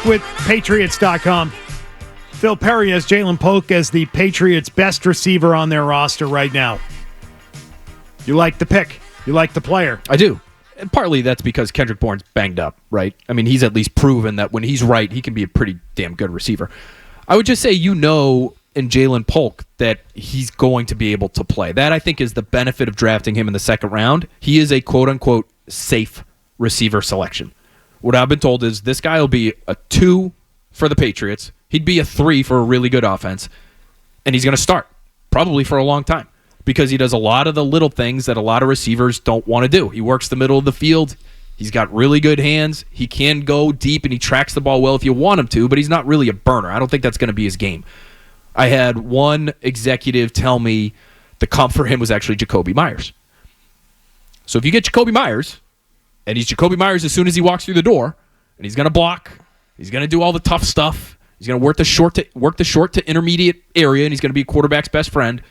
with Patriots.com. Phil Perry has Ja'Lynn Polk as the Patriots' best receiver on their roster right now. You like the pick. You like the player. I do. And partly that's because Kendrick Bourne's banged up, right? I mean, he's at least proven that when he's right, he can be a pretty damn good receiver. I would just say in Ja'Lynn Polk that he's going to be able to play. That, I think, is the benefit of drafting him in the second round. He is a quote-unquote safe receiver selection. What I've been told is this guy will be a 2 for the Patriots. He'd be a 3 for a really good offense. And he's going to start, probably for a long time, because he does a lot of the little things that a lot of receivers don't want to do. He works the middle of the field. He's got really good hands. He can go deep, and he tracks the ball well if you want him to, but he's not really a burner. I don't think that's going to be his game. I had one executive tell me the comp for him was actually Jacoby Myers. So if you get Jacoby Myers, and he's Jacoby Myers as soon as he walks through the door, and he's going to block, he's going to do all the tough stuff, he's going to work the short to intermediate area, and he's going to be a quarterback's best friend,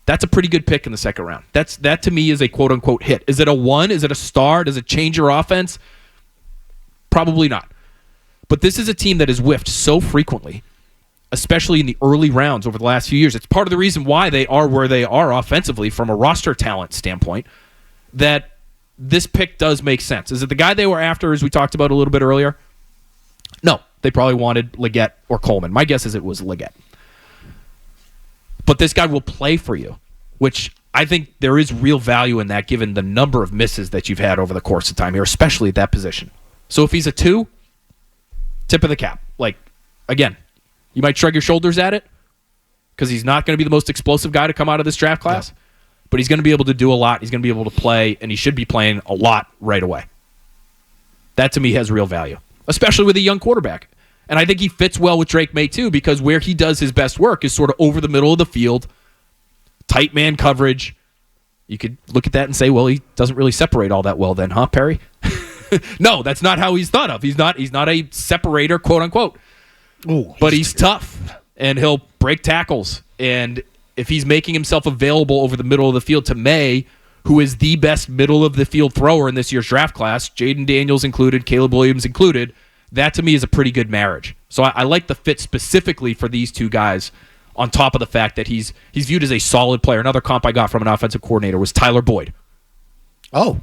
that's a pretty good pick in the second round. That to me is a quote-unquote hit. Is it a 1? Is it a star? Does it change your offense? Probably not. But this is a team that has whiffed so frequently, especially in the early rounds over the last few years. It's part of the reason why they are where they are offensively from a roster talent standpoint, that this pick does make sense. Is it the guy they were after, as we talked about a little bit earlier? No. They probably wanted Leggett or Coleman. My guess is it was Leggett. But this guy will play for you, which I think there is real value in that given the number of misses that you've had over the course of time here, especially at that position. So if he's a 2, tip of the cap. Like, again, you might shrug your shoulders at it because he's not going to be the most explosive guy to come out of this draft class, but he's going to be able to do a lot. He's going to be able to play, and he should be playing a lot right away. That, to me, has real value, especially with a young quarterback. And I think he fits well with Drake May, too, because where he does his best work is sort of over the middle of the field, tight man coverage. You could look at that and say, well, he doesn't really separate all that well then, huh, Perry? No, that's not how he's thought of. He's not a separator, quote unquote. Ooh, but he's tough, and he'll break tackles. And if he's making himself available over the middle of the field to May, who is the best middle of the field thrower in this year's draft class, Jaden Daniels included, Caleb Williams included, that to me is a pretty good marriage. So I like the fit specifically for these two guys, on top of the fact that he's viewed as a solid player. Another comp I got from an offensive coordinator was Tyler Boyd. Oh.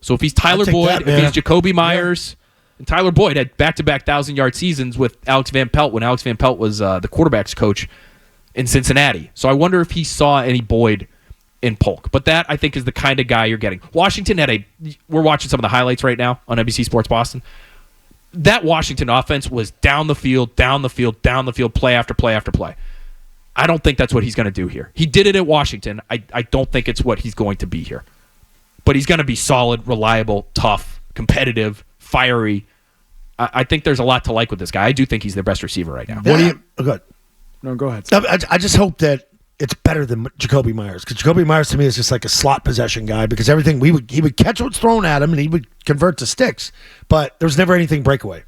So if he's Tyler Boyd, if he's Jacoby Myers, and Tyler Boyd had back-to-back 1,000-yard seasons with Alex Van Pelt when Alex Van Pelt was the quarterback's coach in Cincinnati. So I wonder if he saw any Boyd in Polk. But that, I think, is the kind of guy you're getting. Washington we're watching some of the highlights right now on NBC Sports Boston. That Washington offense was down the field, play after play after play. I don't think that's what he's going to do here. He did it at Washington. I don't think it's what he's going to be here. But he's going to be solid, reliable, tough, competitive, fiery. I think there's a lot to like with this guy. I do think he's their best receiver right now. What do you... Oh, good. No, go ahead. I just hope that it's better than Jacoby Myers, because Jacoby Myers to me is just like a slot possession guy, because everything he would catch what's thrown at him and he would convert to sticks, but there was never anything breakaway.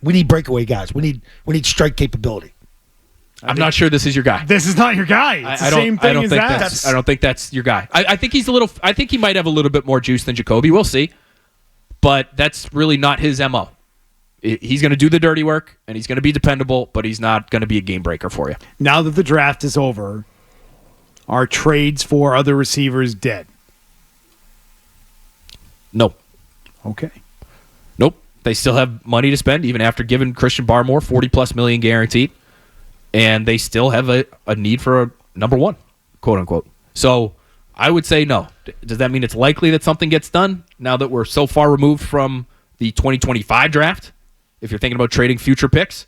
We need breakaway guys. We need strike capability. I'm not sure this is your guy. This is not your guy. It's the same thing as that. I don't think that's your guy. I think he might have a little bit more juice than Jacoby. We'll see, but that's really not his MO. He's going to do the dirty work and he's going to be dependable, but he's not going to be a game breaker for you. Now that the draft is over, are trades for other receivers dead? No. Okay. Nope. They still have money to spend, even after giving Christian Barmore $40+ million guaranteed. And they still have a need for a number one, quote unquote. So I would say no. Does that mean it's likely that something gets done now that we're so far removed from the 2025 draft? If you're thinking about trading future picks,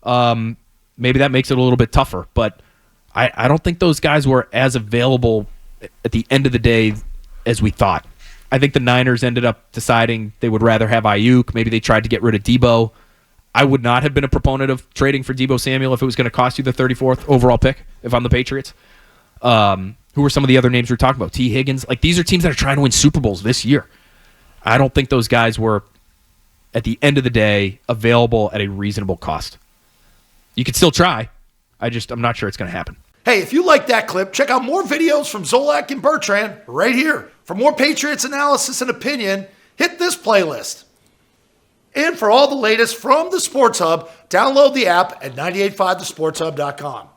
maybe that makes it a little bit tougher. But I don't think those guys were as available at the end of the day as we thought. I think the Niners ended up deciding they would rather have Ayuk. Maybe they tried to get rid of Debo. I would not have been a proponent of trading for Debo Samuel if it was going to cost you the 34th overall pick, if I'm the Patriots. Who were some of the other names we were talking about? T. Higgins. Like, these are teams that are trying to win Super Bowls this year. I don't think those guys were, at the end of the day, available at a reasonable cost. You could still try. I'm not sure it's going to happen. Hey, if you like that clip, check out more videos from Zolak and Bertrand right here. For more Patriots analysis and opinion, hit this playlist. And for all the latest from the Sports Hub, download the app at 985thesportshub.com.